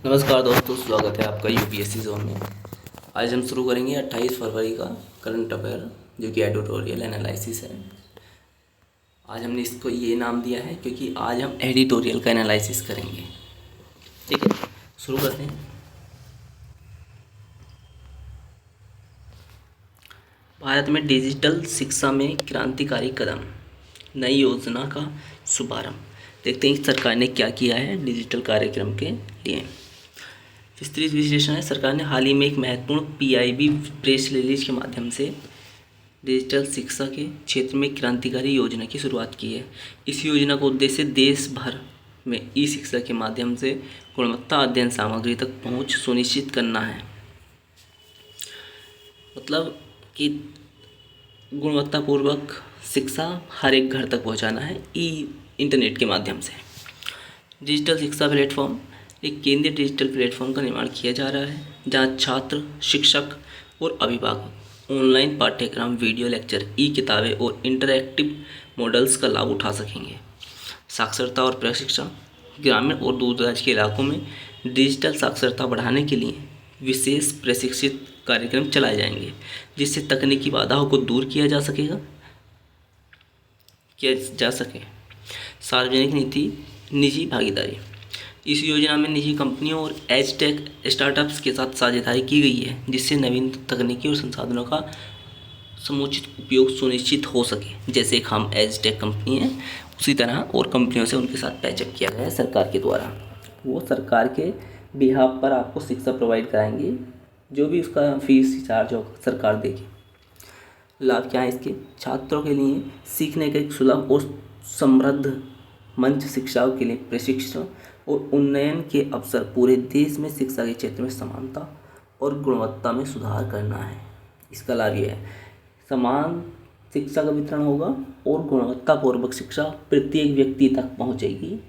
नमस्कार दोस्तों, स्वागत है आपका यूपीएससी जोन में। आज हम शुरू करेंगे 28 फरवरी का करंट अफेयर जो कि एडिटोरियल एनालिसिस है। आज हमने इसको ये नाम दिया है क्योंकि आज हम एडिटोरियल का एनालिसिस करेंगे। ठीक है, शुरू करते हैं। भारत में डिजिटल शिक्षा में क्रांतिकारी कदम, नई योजना का शुभारंभ। देखते हैं सरकार ने क्या किया है डिजिटल कार्यक्रम के लिए। विस्तृत विश्लेषण है। सरकार ने हाल ही में एक महत्वपूर्ण पीआईबी प्रेस रिलीज के माध्यम से डिजिटल शिक्षा के क्षेत्र में क्रांतिकारी योजना की शुरुआत की है। इस योजना का उद्देश्य देश भर में ई शिक्षा के माध्यम से गुणवत्ता अध्ययन सामग्री तक पहुंच सुनिश्चित करना है। मतलब कि गुणवत्तापूर्वक शिक्षा हर एक घर तक पहुंचाना है इंटरनेट के माध्यम से। डिजिटल शिक्षा प्लेटफॉर्म, एक केंद्रीय डिजिटल प्लेटफॉर्म का निर्माण किया जा रहा है जहां छात्र, शिक्षक और अभिभावक ऑनलाइन पाठ्यक्रम, वीडियो लेक्चर, ई किताबें और इंटरैक्टिव मॉडल्स का लाभ उठा सकेंगे। साक्षरता और प्रशिक्षण, ग्रामीण और दूरदराज के इलाकों में डिजिटल साक्षरता बढ़ाने के लिए विशेष प्रशिक्षित कार्यक्रम चलाए जाएंगे जिससे तकनीकी बाधाओं को दूर किया जा सके। सार्वजनिक नीति, निजी भागीदारी, इस योजना में निजी कंपनियों और एज टेक स्टार्टअप्स के साथ साझेदारी की गई है जिससे नवीन तकनीकी और संसाधनों का समुचित उपयोग सुनिश्चित हो सके। जैसे एक हम एज टेक कंपनी है, उसी तरह और कंपनियों से उनके साथ पैचअप किया गया है सरकार के द्वारा। वो सरकार के बिहाफ पर आपको शिक्षा प्रोवाइड कराएंगे, जो भी उसका फीस चार्ज होगा सरकार देगी। लाभ क्या है इसके? छात्रों के लिए सीखने का एक सुलभ और समृद्ध मंच, शिक्षाओं के लिए प्रशिक्षण और उन्नयन के अवसर, पूरे देश में शिक्षा के क्षेत्र में समानता और गुणवत्ता में सुधार करना है। इसका लाभ यह है, समान शिक्षा का वितरण होगा और गुणवत्तापूर्वक शिक्षा प्रत्येक व्यक्ति तक पहुंचेगी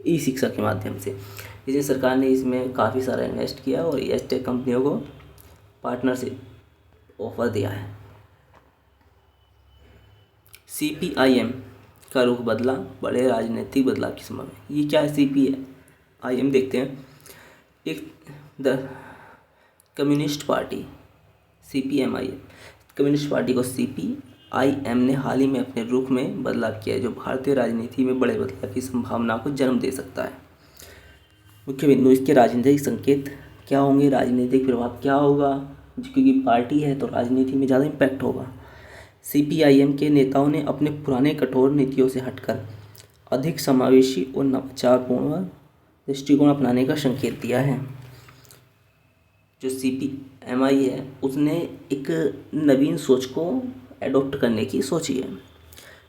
ई शिक्षा के माध्यम से। इसलिए सरकार ने इसमें काफ़ी सारा इन्वेस्ट किया और एज टेक कंपनियों को पार्टनरशिप ऑफर दिया है। CPIM का रुख बदला, बड़े राजनीतिक बदलाव की संभावना। ये क्या है CPIM? देखते हैं। एक the communist party CPMI, communist party को CPIM ने हाल ही में अपने रुख में बदलाव किया है जो भारतीय राजनीति में बड़े बदलाव की संभावना को जन्म दे सकता है। मुख्य बिंदु, इसके राजनीतिक संकेत क्या होंगे, राजनीतिक प्रभाव क्या होगा, क्योंकि पार्टी है तो राजनीति में ज़्यादा इम्पैक्ट होगा। CPIM के नेताओं ने अपने पुराने कठोर नीतियों से हटकर अधिक समावेशी और नवाचारपूर्ण दृष्टिकोण अपनाने का संकेत दिया है। जो CPMI है उसने एक नवीन सोच को एडॉप्ट करने की सोची है।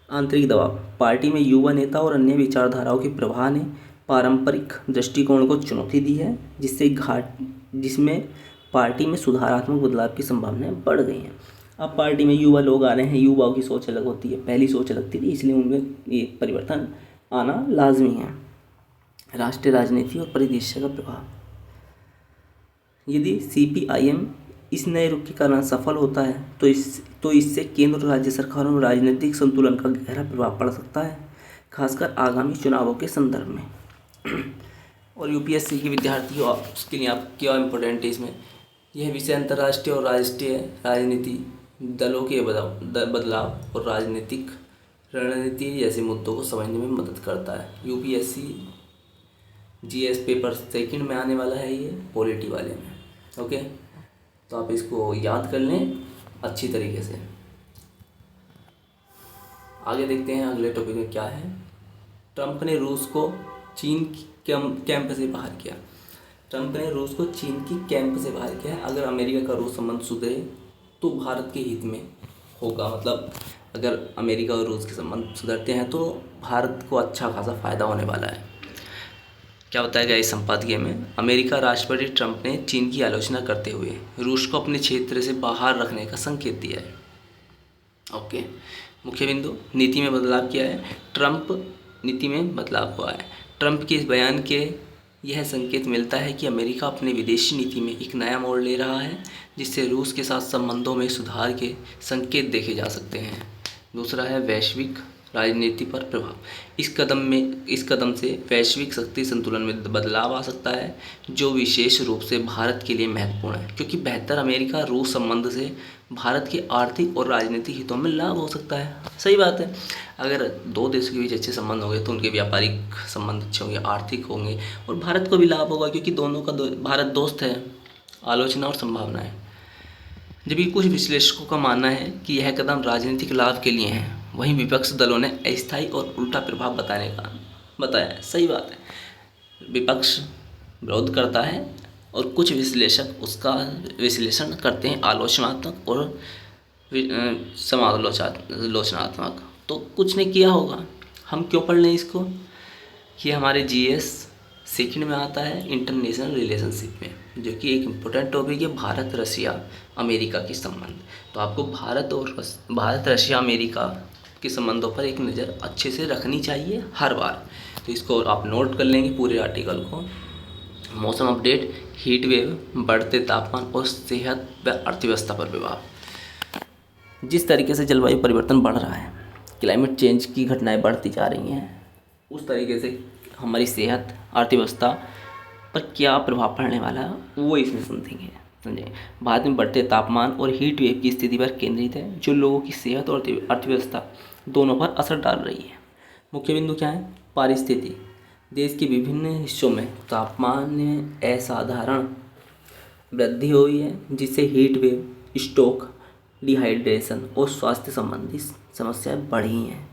आंतरिक दबाव, पार्टी में युवा नेता और अन्य विचारधाराओं के प्रवाह ने पारंपरिक दृष्टिकोण को चुनौती दी है जिसमें पार्टी में सुधारात्मक बदलाव की संभावनाएं बढ़ गई हैं। अब पार्टी में युवा लोग आ रहे हैं, युवाओं की सोच अलग होती है, पहली सोच अलग थी, इसलिए उनमें ये परिवर्तन आना लाजमी है। राष्ट्रीय राजनीति और परिदृश्य का प्रभाव, यदि CPIM इस नए रुख के कारण सफल होता है तो इससे केंद्र और राज्य सरकारों में राजनीतिक संतुलन का गहरा प्रभाव पड़ सकता है, खासकर आगामी चुनावों के संदर्भ में। और UPSC के विद्यार्थियों, उसके लिए आप क्या इम्पोर्टेंट है इसमें, यह विषय अंतर्राष्ट्रीय और राष्ट्रीय राजनीति, दलों के बदलाव और राजनीतिक रणनीति जैसे मुद्दों को समझने में मदद करता है। UPSC GS पेपर सेकंड में आने वाला है ये पॉलिटी वाले में। ओके, तो आप इसको याद कर लें अच्छी तरीके से। आगे देखते हैं अगले टॉपिक में क्या है। ट्रंप ने रूस को चीन कैंप से बाहर किया। ट्रंप ने रूस को चीन की कैंप से बाहर किया है। अगर अमेरिका का रूस संबंध सुधरे तो भारत के हित में होगा। मतलब अगर अमेरिका और रूस के संबंध सुधरते हैं तो भारत को अच्छा खासा फ़ायदा होने वाला है। क्या बताया गया इस संपादकीय में? अमेरिका राष्ट्रपति ट्रंप ने चीन की आलोचना करते हुए रूस को अपने क्षेत्र से बाहर रखने का संकेत दिया है। ओके, मुख्य बिंदु, नीति में बदलाव किया है। ट्रंप नीति में बदलाव हुआ है। ट्रंप के इस बयान के यह संकेत मिलता है कि अमेरिका अपनी विदेशी नीति में एक नया मोड़ ले रहा है जिससे रूस के साथ संबंधों में सुधार के संकेत देखे जा सकते हैं। दूसरा है वैश्विक राजनीति पर प्रभाव। इस कदम से वैश्विक शक्ति संतुलन में बदलाव आ सकता है, जो विशेष रूप से भारत के लिए महत्वपूर्ण है, क्योंकि बेहतर अमेरिका रूस संबंध से भारत के आर्थिक और राजनीतिक हितों में लाभ हो सकता है। सही बात है, अगर दो देशों के बीच अच्छे संबंध होंगे तो उनके व्यापारिक संबंध अच्छे होंगे, आर्थिक होंगे, और भारत को भी लाभ होगा, क्योंकि दोनों का भारत दोस्त है। आलोचना और संभावनाएं। जबकि कुछ विश्लेषकों का मानना है कि यह कदम राजनीतिक लाभ के लिए है, वहीं विपक्ष दलों ने अस्थायी और उल्टा प्रभाव बताया है। सही बात है, विपक्ष विरोध करता है और कुछ विश्लेषक उसका विश्लेषण करते हैं आलोचनात्मक और समालोचनात्मक। तो कुछ ने किया होगा, हम क्यों पढ़ लें इसको। ये हमारे जीएस सेकंड में आता है, इंटरनेशनल रिलेशनशिप में, जो कि एक इम्पोर्टेंट टॉपिक है, भारत रशिया अमेरिका के संबंध। तो आपको भारत रशिया अमेरिका के संबंधों पर एक नज़र अच्छे से रखनी चाहिए हर बार। तो इसको आप नोट कर लेंगे पूरे आर्टिकल को। मौसम अपडेट, हीट वेव, बढ़ते तापमान और सेहत व अर्थव्यवस्था पर प्रभाव। जिस तरीके से जलवायु परिवर्तन बढ़ रहा है, क्लाइमेट चेंज की घटनाएं बढ़ती जा रही हैं, उस तरीके से हमारी सेहत, अर्थव्यवस्था पर क्या प्रभाव पड़ने वाला है वो इसमें समझेंगे। समझे, भारत में बढ़ते तापमान और हीट वेव की स्थिति पर केंद्रित है, जो लोगों की सेहत और अर्थव्यवस्था दोनों पर असर डाल रही है। मुख्य बिंदु क्या है। पारिस्थिति, देश के विभिन्न हिस्सों में तापमान में असाधारण वृद्धि हुई है, जिससे हीट वेव, स्ट्रोक, डिहाइड्रेशन और स्वास्थ्य संबंधी समस्याएं बढ़ी हैं।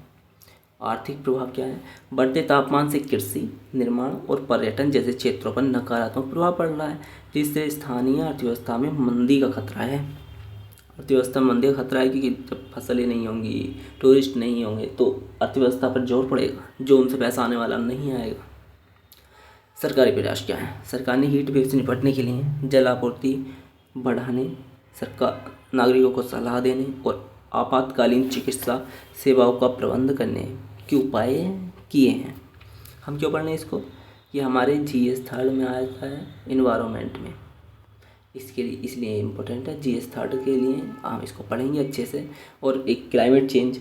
आर्थिक प्रभाव क्या है। बढ़ते तापमान से कृषि, निर्माण और पर्यटन जैसे क्षेत्रों पर नकारात्मक प्रभाव पड़ रहा है, जिससे स्थानीय अर्थव्यवस्था में मंदी का खतरा है। अर्थव्यवस्था में मंदी का खतरा है क्योंकि जब फसलें नहीं होंगी, टूरिस्ट नहीं होंगे, तो अर्थव्यवस्था पर जोर पड़ेगा, जो उनसे पैसा आने वाला नहीं आएगा। सरकारी प्रयास क्या है। सरकार ने हीट वेव से निपटने के लिए जल आपूर्ति बढ़ाने, सरकार नागरिकों को सलाह देने और आपातकालीन चिकित्सा सेवाओं का प्रबंध करने के उपाय किए हैं। हम क्यों पढ़ रहे हैं इसको। ये हमारे जीएस थर्ड में आता है, इन्वायरमेंट में, इसलिए इम्पोर्टेंट है। जीएस थर्ड के लिए हम इसको पढ़ेंगे अच्छे से। और एक क्लाइमेट चेंज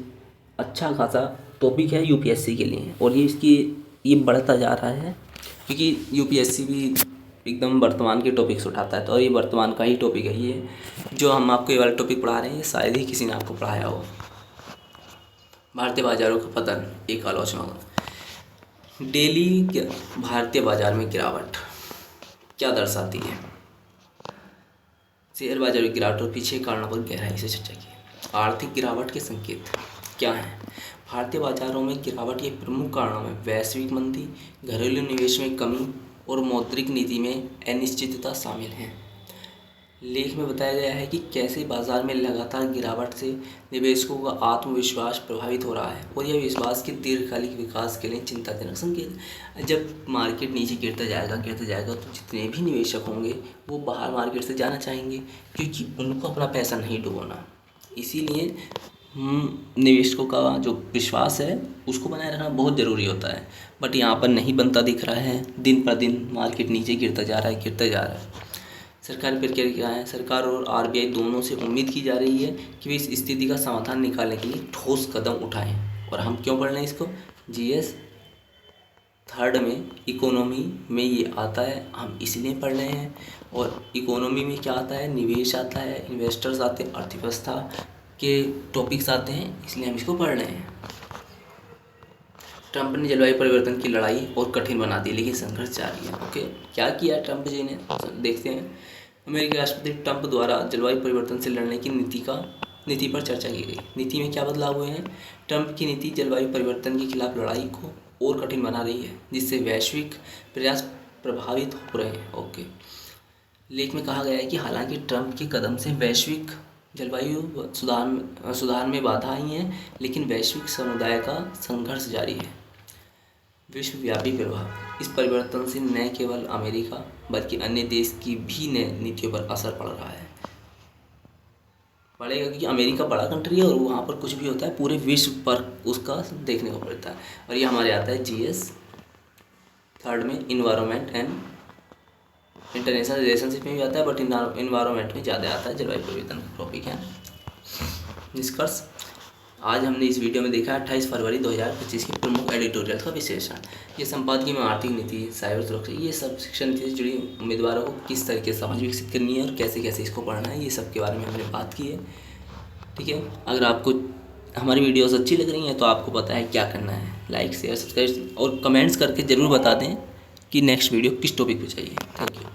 अच्छा खासा टॉपिक है यूपीएससी के लिए, और ये बढ़ता जा रहा है, क्योंकि यूपीएससी भी एकदम वर्तमान के टॉपिक्स उठाता है। तो ये वर्तमान का ही टॉपिक है। ये जो हम आपको ये वाला टॉपिक पढ़ा रहे हैं, ये शायद ही किसी ने आपको पढ़ाया हो। भारतीय बाजारों का पतन, एक आलोचना। डेली भारतीय बाजार में गिरावट क्या दर्शाती है। शेयर बाजार की गिरावट और पीछे कारणों पर गहराई से चर्चा की। आर्थिक गिरावट के संकेत क्या हैं। भारतीय बाजारों में गिरावट के प्रमुख कारणों में वैश्विक मंदी, घरेलू निवेश में कमी और मौद्रिक नीति में अनिश्चितता शामिल है। लेख में बताया गया है कि कैसे बाजार में लगातार गिरावट से निवेशकों का आत्मविश्वास प्रभावित हो रहा है, और यह विश्वास के दीर्घकालिक विकास के लिए चिंताजनक संकेत है। जब मार्केट नीचे गिरता जाएगा तो जितने भी निवेशक होंगे वो बाहर मार्केट से जाना चाहेंगे, क्योंकि उनको अपना पैसा नहीं डुबोना। इसीलिए निवेशकों का जो विश्वास है उसको बनाए रखना बहुत ज़रूरी होता है। बट यहाँ पर नहीं बनता दिख रहा है। दिन पर दिन मार्केट नीचे गिरता जा रहा है। सरकारी प्रक्रिया क्या है। सरकार और आरबीआई दोनों से उम्मीद की जा रही है कि वे इस स्थिति का समाधान निकालने के लिए ठोस कदम उठाएं। और हम क्यों पढ़ रहे हैं इसको। जीएस थर्ड में इकोनॉमी में ये आता है, हम इसलिए पढ़ रहे हैं। और इकोनॉमी में क्या आता है, निवेश आता है, इन्वेस्टर्स आते हैं, अर्थव्यवस्था के टॉपिक्स आते हैं, इसलिए हम इसको पढ़ रहे हैं। ट्रंप ने जलवायु परिवर्तन की लड़ाई और कठिन बना दी, लेकिन संघर्ष जारी है। ओके, क्या किया ट्रंप जी ने, देखते हैं। अमेरिकी राष्ट्रपति ट्रंप द्वारा जलवायु परिवर्तन से लड़ने की नीति पर चर्चा की गई। नीति में क्या बदलाव हुए हैं। ट्रंप की नीति जलवायु परिवर्तन के खिलाफ लड़ाई को और कठिन बना रही है, जिससे वैश्विक प्रयास प्रभावित हो रहे हैं। ओके, लेख में कहा गया है कि हालांकि ट्रंप के कदम से वैश्विक जलवायु सुधार में बाधा आई है, लेकिन वैश्विक समुदाय का संघर्ष जारी है। विश्वव्यापी प्रभाव। इस परिवर्तन से न केवल अमेरिका बल्कि अन्य देश की भी नीतियों पर असर पड़ रहा है। पड़ेगा, क्योंकि अमेरिका बड़ा कंट्री है और वहाँ पर कुछ भी होता है पूरे विश्व पर उसका देखने को पड़ता है। और ये हमारे आता है जीएस थर्ड में, इन्वायरमेंट एंड इंटरनेशनल रिलेशनशिप में भी आता है, बट इन्वायरमेंट में ज़्यादा आता है। जलवायु परिवर्तन का टॉपिक है। निष्कर्ष। आज हमने इस वीडियो में देखा 28 फरवरी 2025 के प्रमुख एडिटोरियल का विश्लेषण। ये संपादकीय में आर्थिक नीति, साइबर सुरक्षा, ये सब शिक्षा नीति से जुड़ी उम्मीदवारों को किस तरीके से समझ विकसित करनी है और कैसे कैसे इसको पढ़ना है, ये सब के बारे में हमने बात की है। ठीक है, अगर आपको हमारी वीडियोस अच्छी लग रही हैं तो आपको पता है क्या करना है, लाइक शेयर सब्सक्राइब और कमेंट्स करके ज़रूर बता दें कि नेक्स्ट वीडियो किस टॉपिक पे चाहिए। Thank you.